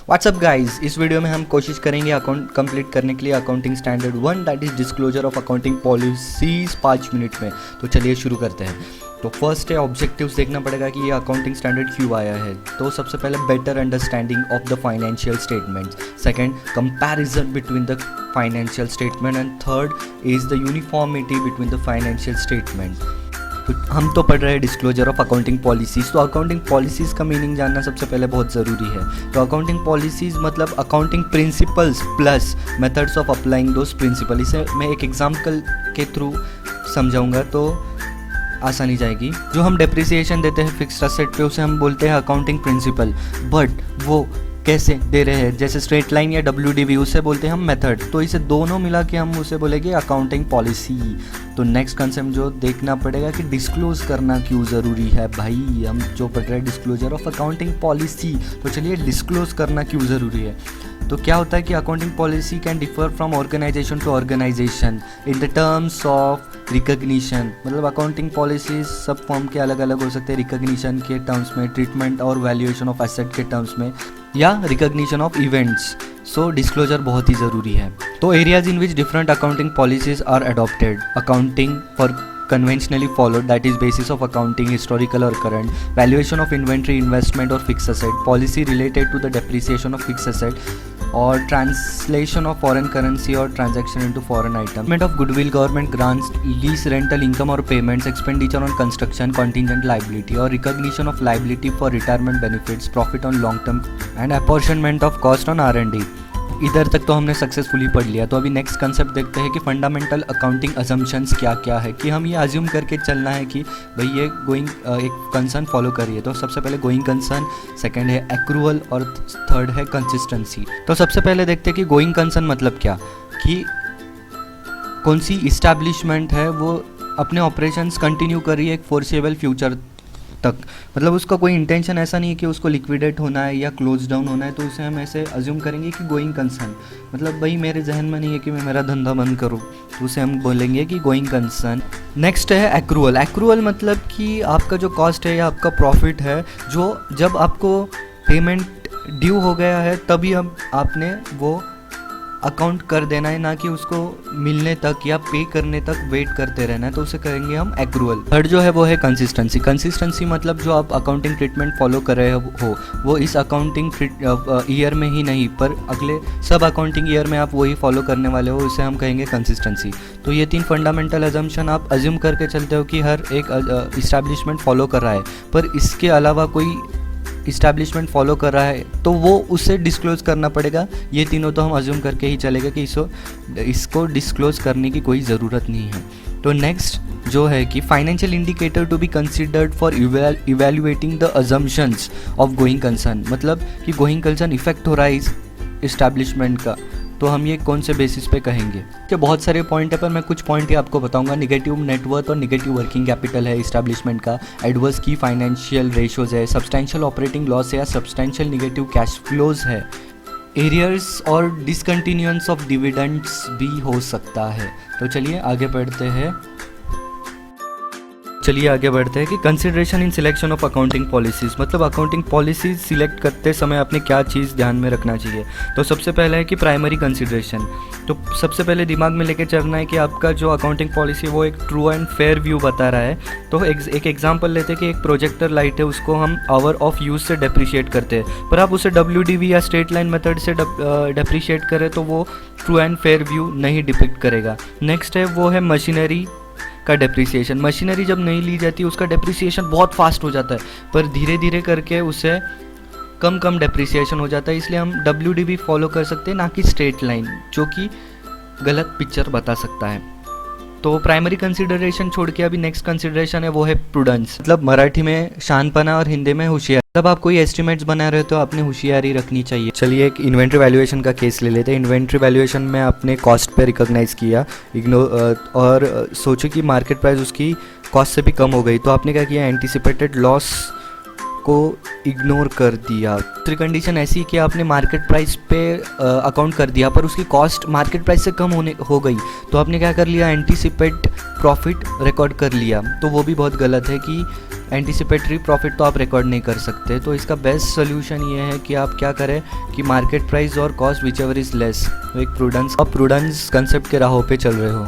WhatsApp guys, इस video में हम कोशिश करेंगे अकाउंट कंप्लीट करने के लिए accounting standard 1 that is disclosure of accounting policies 5 minute में। तो चलिए शुरू करते हैं। तो फर्स्ट है ऑब्जेक्टिव्स, देखना पड़ेगा कि ये अकाउंटिंग स्टैंडर्ड क्यों आया है। तो सबसे पहले better understanding of the financial statements, second comparison between the financial statement and third is the uniformity between the financial statement. तो हम तो पढ़ रहे हैं डिस्क्लोजर ऑफ अकाउंटिंग पॉलिसीज़। तो अकाउंटिंग पॉलिसीज़ का मीनिंग जानना सबसे पहले बहुत ज़रूरी है। तो अकाउंटिंग पॉलिसीज़ मतलब accounting principles plus methods of applying those principle. इसे मैं एक एग्जाम्पल के थ्रू समझाऊंगा तो आसानी जाएगी। जो हम डेप्रिसिएशन देते हैं फिक्स्ड असेट पे, उसे हम बोलते हैं अकाउंटिंग प्रिंसिपल, बट वो कैसे दे रहे हैं, जैसे स्ट्रेट लाइन या WDV, उसे बोलते हैं हम मेथड। तो इसे दोनों मिला के हम उसे बोलेंगे अकाउंटिंग पॉलिसी। तो नेक्स्ट कंसेप्ट जो देखना पड़ेगा कि डिस्क्लोज करना क्यों ज़रूरी है। भाई हम जो पढ़ रहे हैं डिस्क्लोजर ऑफ अकाउंटिंग पॉलिसी, तो चलिए डिस्क्लोज करना क्यों ज़रूरी है। तो क्या होता है कि accounting policy can differ from organisation to organisation in the terms of recognition. मतलब अकाउंटिंग पॉलिसीज सब फॉर्म के अलग अलग हो सकते हैं, रिकग्निशन के टर्म्स में, ट्रीटमेंट और वैल्यूएशन ऑफ एसेट के टर्म्स में, या recognition of events. So disclosure बहुत ही ज़रूरी है। तो areas in which different accounting policies are adopted, accounting for conventionally followed, that is basis of accounting, historical or current, valuation of inventory, investment or fixed asset, policy related to the depreciation of fixed asset or translation of foreign currency or transaction into foreign item, payment of goodwill, government grants, lease, rental income or payments, expenditure on construction, contingent liability or recognition of liability for retirement benefits, profit on long term and apportionment of cost on R&D। इधर तक तो हमने successfully पढ़ लिया। तो अभी next concept देखते हैं कि फंडामेंटल अकाउंटिंग अजम्पशंस क्या क्या है, कि हम ये अज्यूम करके चलना है कि भाई ये गोइंग एक कंसर्न फॉलो करिए। तो सबसे पहले गोइंग कंसर्न, सेकंड है एक्रूअल और थर्ड है कंसिस्टेंसी। तो सबसे पहले देखते हैं कि गोइंग कंसर्न मतलब क्या, कि कौन सी इस्टेब्लिशमेंट है वो अपने ऑपरेशंस कंटिन्यू कर रही है एक फोर्सेबल फ्यूचर तक। मतलब उसका कोई इंटेंशन ऐसा नहीं है कि उसको लिक्विडेट होना है या क्लोज डाउन होना है, तो उसे हम ऐसे अज्यूम करेंगे कि गोइंग कंसर्न। मतलब भाई मेरे जहन में नहीं है कि मैं मेरा धंधा बंद करूँ, तो उसे हम बोलेंगे कि गोइंग कंसर्न। नेक्स्ट है एक्रूअल। एक्रूअल मतलब कि आपका जो कॉस्ट है या आपका प्रॉफिट है, जो जब आपको पेमेंट ड्यू हो गया है तभी अब आपने वो अकाउंट कर देना है, ना कि उसको मिलने तक या पे करने तक वेट करते रहना है। तो उसे करेंगे हम एक्रूअल। थर्ड जो है वो है कंसिस्टेंसी। कंसिस्टेंसी मतलब जो आप अकाउंटिंग ट्रीटमेंट फॉलो कर रहे हो वो इस अकाउंटिंग ईयर में ही नहीं पर अगले सब अकाउंटिंग ईयर में आप वही फॉलो करने वाले हो, इसे हम कहेंगे कंसिस्टेंसी। तो ये 3 फंडामेंटल अजम्पशन आप अज्यूम करके चलते हो कि हर एक इस्टेब्लिशमेंट फॉलो कर रहा है, पर इसके अलावा कोई इस्टेब्लिशमेंट फॉलो कर रहा है तो वो उसे डिस्क्लोज करना पड़ेगा। ये तीनों तो हम अज्यूम करके ही चलेगा कि इसको डिस्क्लोज करने की कोई ज़रूरत नहीं है। तो नेक्स्ट जो है कि financial indicator to be considered for evaluating the assumptions of going concern. मतलब कि गोइंग कंसर्न इफेक्ट हो रहा है इस इस्टेब्लिशमेंट का, तो हम ये कौन से बेसिस पे कहेंगे। कि बहुत सारे पॉइंट है पर मैं कुछ पॉइंट ही आपको बताऊंगा। निगेटिव नेटवर्थ और निगेटिव वर्किंग कैपिटल है इस्टेब्लिशमेंट का, एडवर्स की फाइनेंशियल रेशोज है, सब्सटेंशियल ऑपरेटिंग लॉस है या सब्सटेंशियल निगेटिव कैश फ्लोज है, एरियर्स और डिसकंटिन्यूएंस ऑफ डिविडेंड्स भी हो सकता है। तो चलिए आगे बढ़ते हैं कि consideration in selection of accounting policies. मतलब अकाउंटिंग पॉलिसीज़ सिलेक्ट करते समय आपने क्या चीज़ ध्यान में रखना चाहिए। तो सबसे पहला है कि प्राइमरी कंसिडरेशन। तो सबसे पहले दिमाग में लेके चलना है कि आपका जो अकाउंटिंग पॉलिसी है वो एक ट्रू एंड फेयर व्यू बता रहा है। तो एक एग्जांपल लेते हैं कि एक प्रोजेक्टर लाइट है, उसको हम आवर ऑफ यूज़ से डेप्रिशिएट करते हैं, पर आप उसे WDV या स्ट्रेट लाइन मेथड से डेप्रिशिएट करें तो वो ट्रू एंड फेयर व्यू नहीं डिपिक्ट करेगा। नेक्स्ट है वो है मशीनरी का डेप्रिसिएशन। मशीनरी जब नहीं ली जाती उसका डेप्रिसिएशन बहुत फास्ट हो जाता है, पर धीरे धीरे करके उसे कम डेप्रिसिएशन हो जाता है, इसलिए हम WDV फॉलो कर सकते हैं, ना कि स्ट्रेट लाइन, जो कि गलत पिक्चर बता सकता है। तो प्राइमरी कंसिडरेशन छोड़ के अभी नेक्स्ट कंसिडरेशन है वो है प्रूडेंस। मतलब मराठी में शानपना और हिंदी में होशियार। जब आप कोई एस्टिमेट्स बना रहे हो तो आपने होशियारी रखनी चाहिए। चलिए एक इन्वेंट्री वैल्यूएशन का केस ले लेते हैं। इन्वेंट्री वैल्यूएशन में आपने कॉस्ट पे रिकॉग्नाइज किया और सोचो कि मार्केट प्राइस उसकी कॉस्ट से भी कम हो गई, तो आपने क्या किया, एंटिसिपेटेड लॉस को इग्नोर कर दिया। दूसरी कंडीशन ऐसी कि आपने मार्केट प्राइस पे अकाउंट कर दिया पर उसकी कॉस्ट मार्केट प्राइस से कम हो गई, तो आपने क्या कर लिया, एंटीसिपेट प्रॉफिट रिकॉर्ड कर लिया। तो वो भी बहुत गलत है कि एंटीसिपेटरी प्रॉफिट तो आप रिकॉर्ड नहीं कर सकते। तो इसका बेस्ट सोल्यूशन ये है कि आप क्या करें कि मार्केट प्राइस और cost which ever is less, एक प्रूडेंस कंसेप्ट के राहों पे चल रहे हो।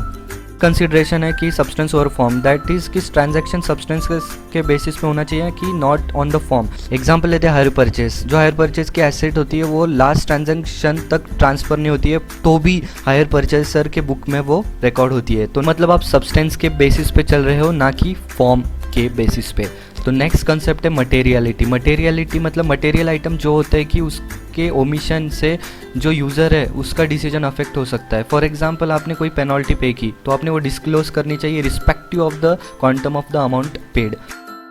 कंसिडरेशन है कि सब्सटेंस और फॉर्म, दैट इज़ किस ट्रांजैक्शन सब्सटेंस के बेसिस पे होना चाहिए कि not on the form. Example लेते हैं हायर परचेस। जो हायर परचेस की एसेट होती है वो लास्ट ट्रांजैक्शन तक ट्रांसफ़र नहीं होती है तो भी हायर परचेसर के बुक में वो रिकॉर्ड होती है। तो मतलब आप सब्सटेंस के बेसिस पे चल रहे हो, ना कि फॉर्म के बेसिस पे। तो नेक्स्ट कंसेप्ट है मटेरियलिटी। मटेरियलिटी मतलब मटेरियल आइटम जो होता है कि उसके ओमिशन से जो यूज़र है उसका डिसीजन अफेक्ट हो सकता है। फॉर एग्जांपल आपने कोई पेनल्टी पे की तो आपने वो डिस्क्लोज करनी चाहिए respective of the quantum of the amount paid.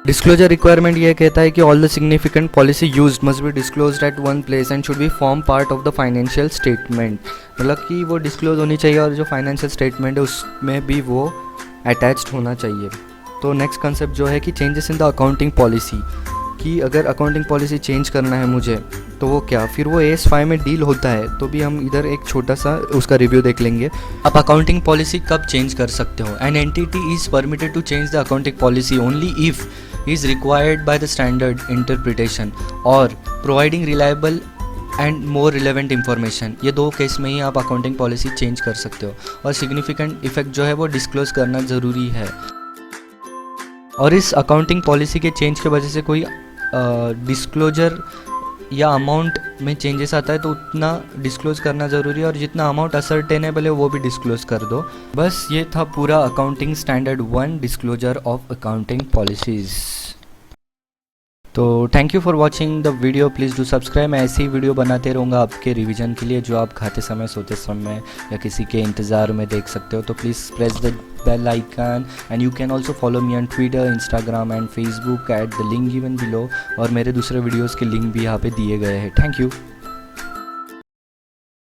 Disclosure requirement ये कहता है कि all the significant policy used must be disclosed at one place and should be form part of the financial statement. मतलब कि वो disclose होनी चाहिए और जो फाइनेंशियल स्टेटमेंट है उसमें भी वो अटैच्ड होना चाहिए। तो नेक्स्ट कंसेप्ट जो है कि changes in the accounting policy, कि अगर अकाउंटिंग पॉलिसी चेंज करना है मुझे तो वो क्या, फिर वो AS5 में डील होता है। तो भी हम इधर एक छोटा सा उसका रिव्यू देख लेंगे। आप अकाउंटिंग पॉलिसी कब चेंज कर सकते हो। An entity is permitted to change the accounting policy only if is required by the standard interpretation और providing reliable and more relevant information. ये दो केस में ही आप अकाउंटिंग पॉलिसी चेंज कर सकते हो। और सिग्निफिकेंट इफेक्ट जो है वो डिस्क्लोज करना ज़रूरी है। और इस अकाउंटिंग पॉलिसी के चेंज की वजह से कोई डिस्क्लोजर या अमाउंट में चेंजेस आता है तो उतना डिस्क्लोज करना ज़रूरी है, और जितना अमाउंट असर्टेनेबल है वो भी डिस्क्लोज कर दो। बस ये था पूरा accounting standard 1 disclosure of accounting policies. तो thank you for watching the video. Please do subscribe. मैं ऐसी ही वीडियो बनाते रहूँगा आपके रिवीजन के लिए, जो आप खाते समय, सोते समय या किसी के इंतज़ार में देख सकते हो। तो please press the bell icon and you can also follow me on Twitter, Instagram and Facebook at the link given below. और मेरे दूसरे वीडियोज़ के लिंक भी यहाँ पे दिए गए हैं। Thank you.